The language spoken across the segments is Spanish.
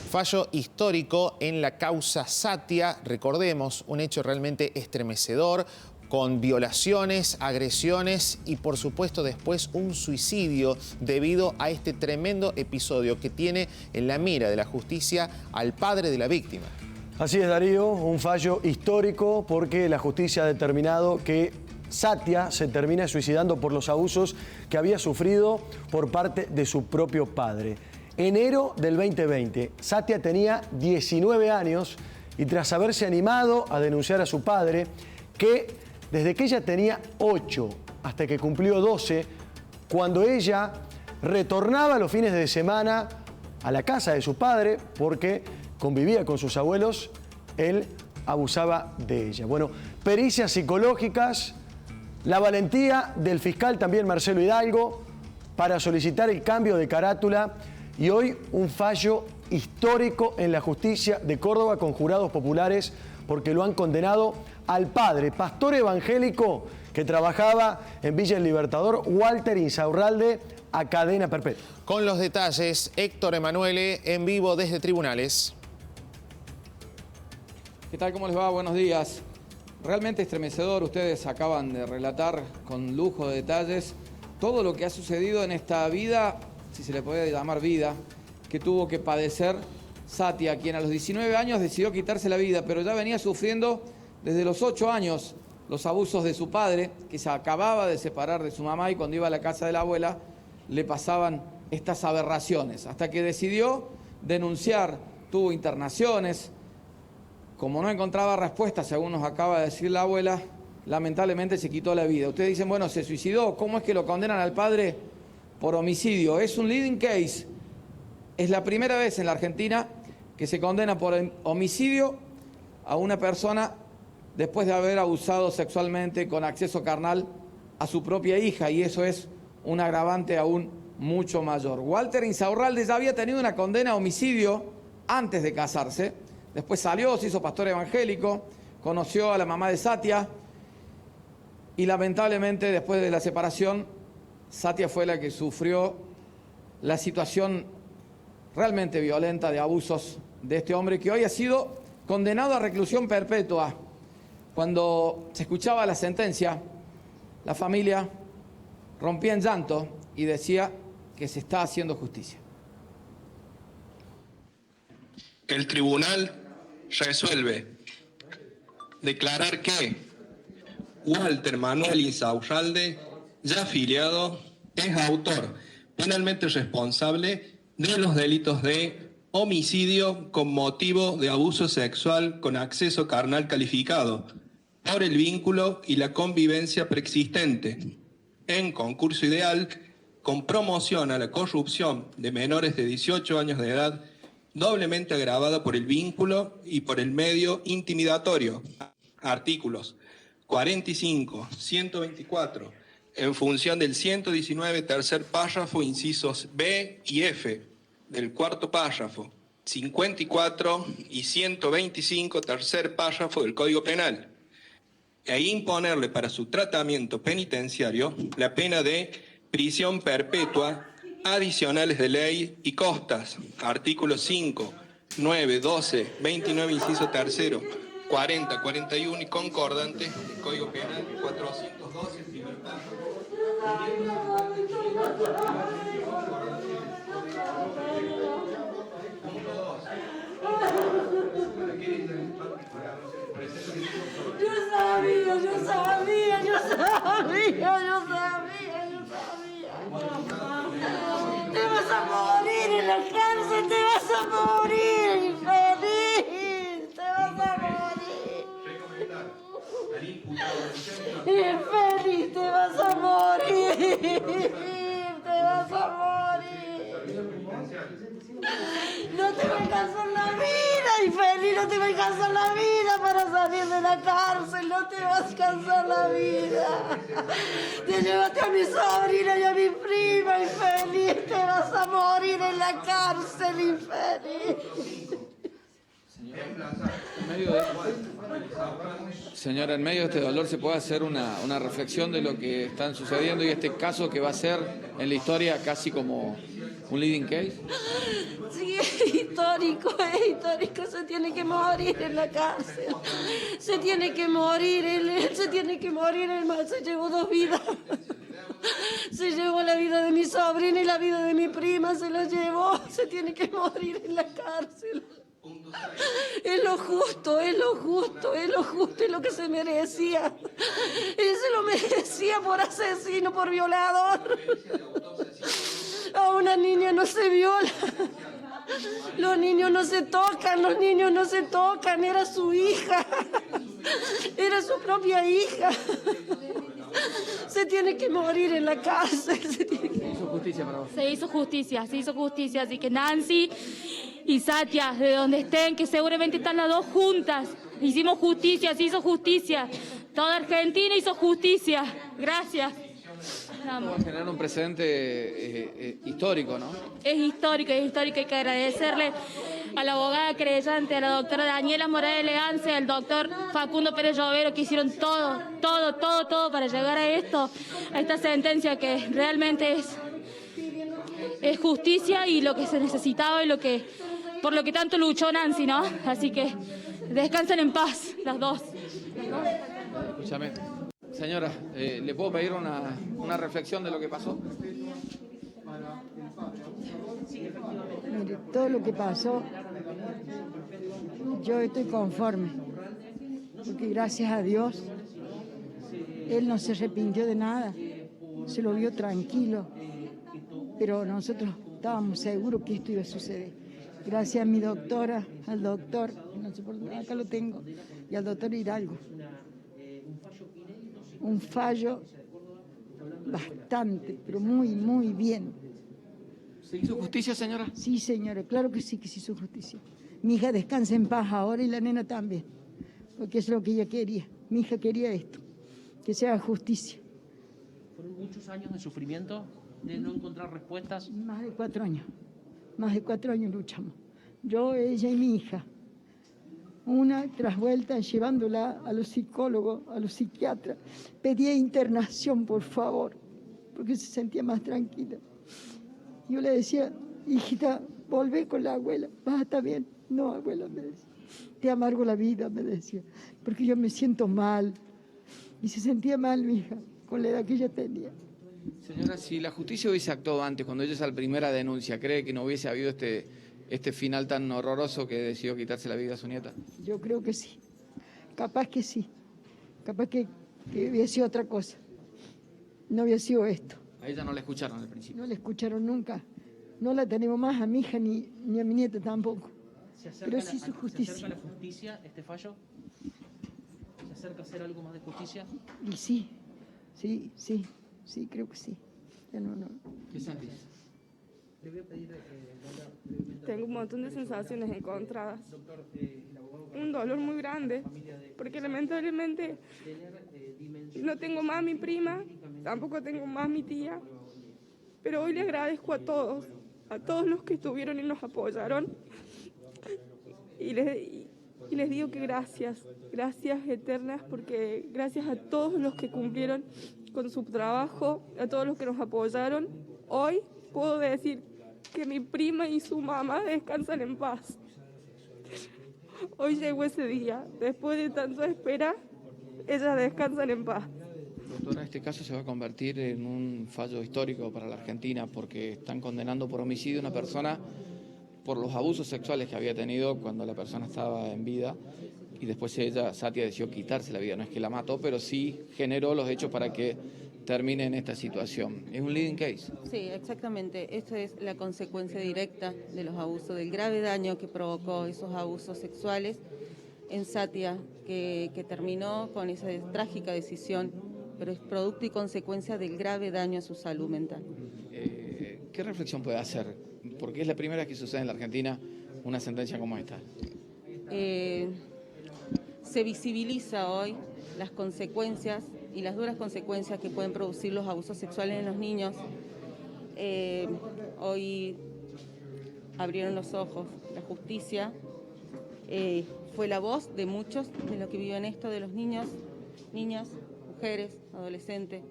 Fallo histórico en la causa Satia, recordemos, un hecho realmente estremecedor, con violaciones, agresiones y por supuesto después un suicidio debido a este tremendo episodio que tiene en la mira de la justicia al padre de la víctima. Así es, Darío, un fallo histórico porque la justicia ha determinado que Satia se termina suicidando por los abusos que había sufrido por parte de su propio padre. Enero del 2020, Satia tenía 19 años y tras haberse animado a denunciar a su padre, que desde que ella tenía 8 hasta que cumplió 12, cuando ella retornaba los fines de semana a la casa de su padre porque convivía con sus abuelos, él abusaba de ella. Bueno, pericias psicológicas, la valentía del fiscal también Marcelo Hidalgo para solicitar el cambio de carátula y hoy un fallo histórico en la justicia de Córdoba con jurados populares porque lo han condenado al padre, pastor evangélico que trabajaba en Villa El Libertador, Walter Insaurralde, a cadena perpetua. Con los detalles, Héctor Emanuele en vivo desde tribunales. ¿Qué tal? ¿Cómo les va? Buenos días. Realmente estremecedor, ustedes acaban de relatar con lujo de detalles todo lo que ha sucedido en esta vida, si se le puede llamar vida, que tuvo que padecer Satia, quien a los 19 años decidió quitarse la vida, pero ya venía sufriendo desde los 8 años los abusos de su padre, que se acababa de separar de su mamá y cuando iba a la casa de la abuela le pasaban estas aberraciones, hasta que decidió denunciar, tuvo internaciones. Como no encontraba respuesta, según nos acaba de decir la abuela, lamentablemente se quitó la vida. Ustedes dicen, bueno, se suicidó, ¿cómo es que lo condenan al padre por homicidio? Es un leading case. Es la primera vez en la Argentina que se condena por homicidio a una persona después de haber abusado sexualmente con acceso carnal a su propia hija, y eso es un agravante aún mucho mayor. Walter Insaurralde ya había tenido una condena a homicidio antes de casarse. Después salió, se hizo pastor evangélico, conoció a la mamá de Satia y lamentablemente después de la separación, Satia fue la que sufrió la situación realmente violenta de abusos de este hombre que hoy ha sido condenado a reclusión perpetua. Cuando se escuchaba la sentencia, la familia rompía en llanto y decía que se está haciendo justicia. El tribunal resuelve declarar que Walter Manuel Insaurralde, ya afiliado, es autor penalmente responsable de los delitos de homicidio con motivo de abuso sexual con acceso carnal calificado por el vínculo y la convivencia preexistente en concurso ideal con promoción a la corrupción de menores de 18 años de edad doblemente agravada por el vínculo y por el medio intimidatorio. Artículos 45, 124, en función del 119, tercer párrafo, incisos B y F, del cuarto párrafo, 54 y 125, tercer párrafo del Código Penal, e imponerle para su tratamiento penitenciario la pena de prisión perpetua, adicionales de ley y costas, artículos 5, 9, 12, 29, inciso tercero, 40, 41 y concordantes del Código Penal 412, primer párrafo. Yo sabía. Te vas a morir en la cárcel, te vas a morir, infeliz, te vas a morir. Infeliz, te vas a morir, te vas a morir. No te va a alcanzar la vida, infeliz, no te va a alcanzar la vida para salir de la cárcel, no te va a alcanzar la vida. Te llevaste a mi sobrina y a mi prima, infeliz, te vas a morir en la cárcel, infeliz. Señora, en medio de este dolor se puede hacer una reflexión de lo que están sucediendo y este caso que va a ser en la historia casi como un leading case. Sí, histórico, se tiene que morir en la cárcel. Se tiene que morir, él se tiene que morir, el mal se llevó 2 vidas. Se llevó la vida de mi sobrina y la vida de mi prima, se la llevó, se tiene que morir en la cárcel. Es lo justo, es lo justo, es lo justo, es lo que se merecía. Él se lo merecía por asesino, por violador. A una niña no se viola. Los niños no se tocan, los niños no se tocan. Era su hija. Era su propia hija. Se tiene que morir en la cárcel. Se hizo justicia para vos. Se hizo justicia. Así que Nancy y Satia, de donde estén, que seguramente están las dos juntas. Hicimos justicia, se hizo justicia. Toda Argentina hizo justicia. Gracias. Va a generar un precedente histórico, ¿no? Es histórico. Hay que agradecerle a la abogada creyente, a la doctora Daniela Morales Elegance, al doctor Facundo Pérez Llovero, que hicieron todo para llegar a esto, a esta sentencia que realmente es justicia y lo que se necesitaba y por lo que tanto luchó Nancy, ¿no? Así que descansen en paz, las dos. Escúchame. Señora, ¿le puedo pedir una reflexión de lo que pasó? Mire, todo lo que pasó, yo estoy conforme, porque gracias a Dios, él no se arrepintió de nada, se lo vio tranquilo, pero nosotros estábamos seguros que esto iba a suceder. Gracias a mi doctora, al doctor, no sé por dónde, acá lo tengo, y al doctor Hidalgo. Un fallo bastante, pero muy bien. ¿Se hizo justicia, señora? Sí, señora, claro que sí que se hizo justicia. Mi hija descansa en paz ahora y la nena también, porque es lo que ella quería. Mi hija quería esto, que se haga justicia. ¿Fueron muchos años de sufrimiento, de no encontrar respuestas? Más de 4 años. Más de 4 años luchamos. Yo, ella y mi hija. Una tras vuelta, llevándola a los psicólogos, a los psiquiatras. Pedía internación, por favor, porque se sentía más tranquila. Yo le decía, hijita, volvé con la abuela. Va, está bien. No, abuela, me decía. Te amargo la vida, me decía, porque yo me siento mal. Y se sentía mal mi hija, con la edad que ella tenía. Señora, si la justicia hubiese actuado antes, cuando ella es la primera denuncia, ¿cree que no hubiese habido este final tan horroroso que decidió quitarse la vida a su nieta? Yo creo que sí. Capaz que sí. Capaz que hubiera sido otra cosa. No había sido esto. A ella no la escucharon al principio. No la escucharon nunca. No la tenemos más a mi hija ni a mi nieta tampoco. Pero sí su justicia. ¿Se acerca a la justicia este fallo? ¿Se acerca a hacer algo más de justicia? Y sí, creo que sí. Ya no. ¿Qué sentís? Tengo un montón de sensaciones encontradas. Un dolor muy grande, porque lamentablemente no tengo más a mi prima, tampoco tengo más a mi tía, pero hoy le agradezco a todos los que estuvieron y nos apoyaron, y les digo que gracias eternas, porque gracias a todos los que cumplieron con su trabajo, a todos los que nos apoyaron, hoy puedo decir que mi prima y su mamá descansan en paz. Hoy llegó ese día. Después de tanto espera, ellas descansan en paz. Doctora, este caso se va a convertir en un fallo histórico para la Argentina porque están condenando por homicidio a una persona por los abusos sexuales que había tenido cuando la persona estaba en vida y después ella, Satia, decidió quitarse la vida. No es que la mató, pero sí generó los hechos para que termine en esta situación. ¿Es un leading case? Sí, exactamente. Esto es la consecuencia directa de los abusos, del grave daño que provocó esos abusos sexuales en Satia, que terminó con esa trágica decisión, pero es producto y consecuencia del grave daño a su salud mental. ¿Qué reflexión puede hacer? Porque es la primera vez que sucede en la Argentina una sentencia como esta. Se visibiliza hoy las consecuencias y las duras consecuencias que pueden producir los abusos sexuales en los niños. Hoy abrieron los ojos. La justicia fue la voz de muchos de los que viven esto, de los niños, niñas, mujeres, adolescentes.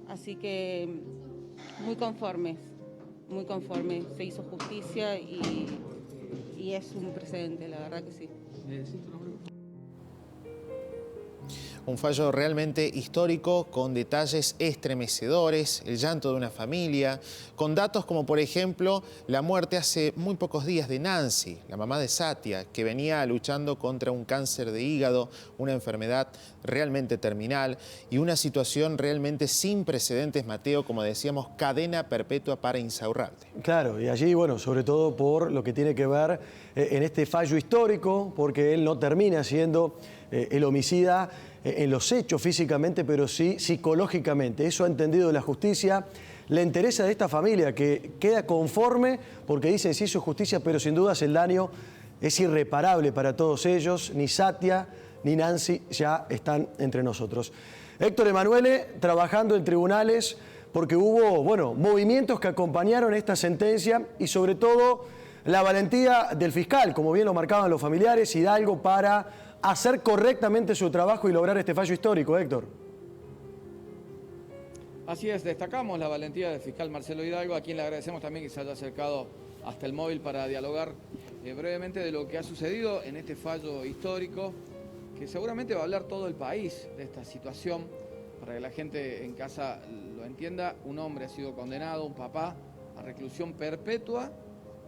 Así que muy conformes. Se hizo justicia y y es un precedente, la verdad que sí. Un fallo realmente histórico, con detalles estremecedores, el llanto de una familia, con datos como, por ejemplo, la muerte hace muy pocos días de Nancy, la mamá de Satia, que venía luchando contra un cáncer de hígado, una enfermedad realmente terminal y una situación realmente sin precedentes, Mateo, como decíamos, cadena perpetua para Insaurralde. Claro, y allí, bueno, sobre todo por lo que tiene que ver en este fallo histórico, porque él no termina siendo el homicida en los hechos físicamente, pero sí psicológicamente. Eso ha entendido la justicia. Le interesa de esta familia, que queda conforme porque dice se hizo justicia, pero sin dudas el daño es irreparable para todos ellos. Ni Satia ni Nancy ya están entre nosotros. Héctor Emanuele trabajando en tribunales porque hubo, bueno, movimientos que acompañaron esta sentencia y sobre todo la valentía del fiscal, como bien lo marcaban los familiares, Hidalgo, para hacer correctamente su trabajo y lograr este fallo histórico, Héctor. Así es, destacamos la valentía del fiscal Marcelo Hidalgo, a quien le agradecemos también que se haya acercado hasta el móvil para dialogar brevemente de lo que ha sucedido en este fallo histórico, que seguramente va a hablar todo el país de esta situación, para que la gente en casa lo entienda. Un hombre ha sido condenado, un papá, a reclusión perpetua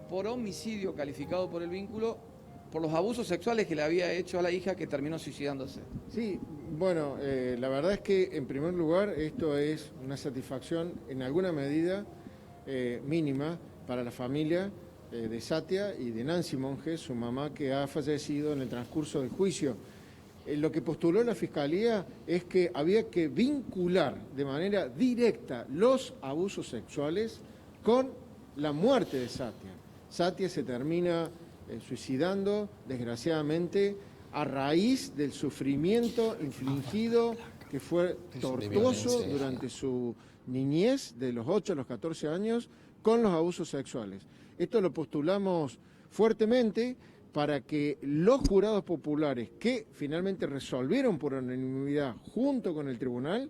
por homicidio calificado por el vínculo, por los abusos sexuales que le había hecho a la hija, que terminó suicidándose. Sí, bueno, la verdad es que en primer lugar esto es una satisfacción en alguna medida mínima para la familia de Satia y de Nancy Monge, su mamá, que ha fallecido en el transcurso del juicio. Lo que postuló la Fiscalía es que había que vincular de manera directa los abusos sexuales con la muerte de Satia. Satia se termina suicidando, desgraciadamente, a raíz del sufrimiento infligido, que fue tortuoso durante su niñez, de los 8 a los 14 años, con los abusos sexuales. Esto lo postulamos fuertemente para que los jurados populares, que finalmente resolvieron por unanimidad junto con el tribunal,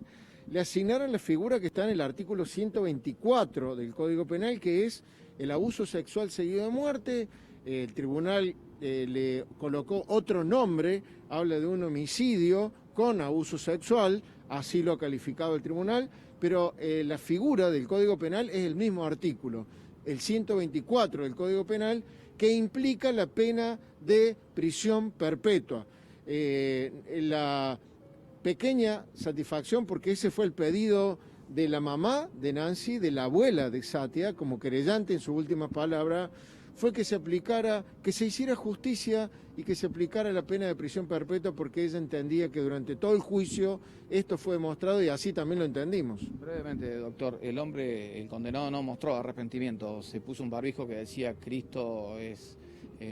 le asignaran la figura que está en el artículo 124 del Código Penal, que es el abuso sexual seguido de muerte. El tribunal le colocó otro nombre, habla de un homicidio con abuso sexual, así lo ha calificado el tribunal, pero la figura del Código Penal es el mismo artículo, el 124 del Código Penal, que implica la pena de prisión perpetua. La pequeña satisfacción, porque ese fue el pedido de la mamá de Nancy, de la abuela de Satia, como querellante en su última palabra, fue que se aplicara, que se hiciera justicia y que se aplicara la pena de prisión perpetua, porque ella entendía que durante todo el juicio esto fue demostrado y así también lo entendimos. Brevemente, doctor, el hombre, el condenado, no mostró arrepentimiento, se puso un barbijo que decía Cristo es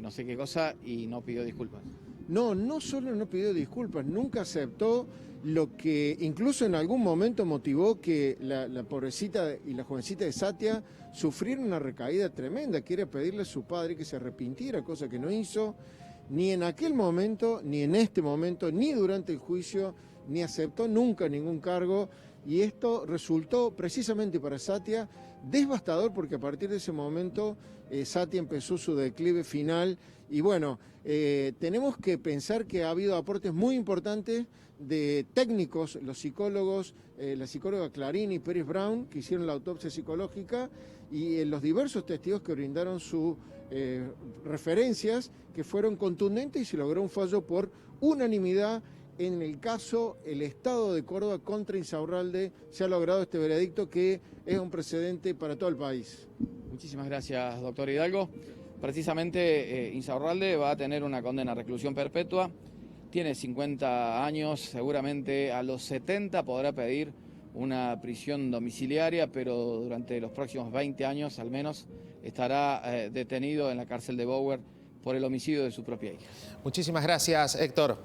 no sé qué cosa y no pidió disculpas. No solo no pidió disculpas, nunca aceptó lo que incluso en algún momento motivó que la pobrecita y la jovencita de Satia sufrieran una recaída tremenda, que era pedirle a su padre que se arrepintiera, cosa que no hizo, ni en aquel momento, ni en este momento, ni durante el juicio, ni aceptó nunca ningún cargo, y esto resultó precisamente para Satia devastador, porque a partir de ese momento Satia empezó su declive final, y bueno, tenemos que pensar que ha habido aportes muy importantes de técnicos, los psicólogos, la psicóloga Clarini y Pérez Brown, que hicieron la autopsia psicológica, y los diversos testigos que brindaron sus referencias, que fueron contundentes, y se logró un fallo por unanimidad. En el caso, el Estado de Córdoba contra Insaurralde, se ha logrado este veredicto que es un precedente para todo el país. Muchísimas gracias, doctor Hidalgo. Precisamente Insaurralde va a tener una condena a reclusión perpetua, tiene 50 años, seguramente a los 70 podrá pedir una prisión domiciliaria, pero durante los próximos 20 años al menos estará detenido en la cárcel de Bower por el homicidio de su propia hija. Muchísimas gracias, Héctor.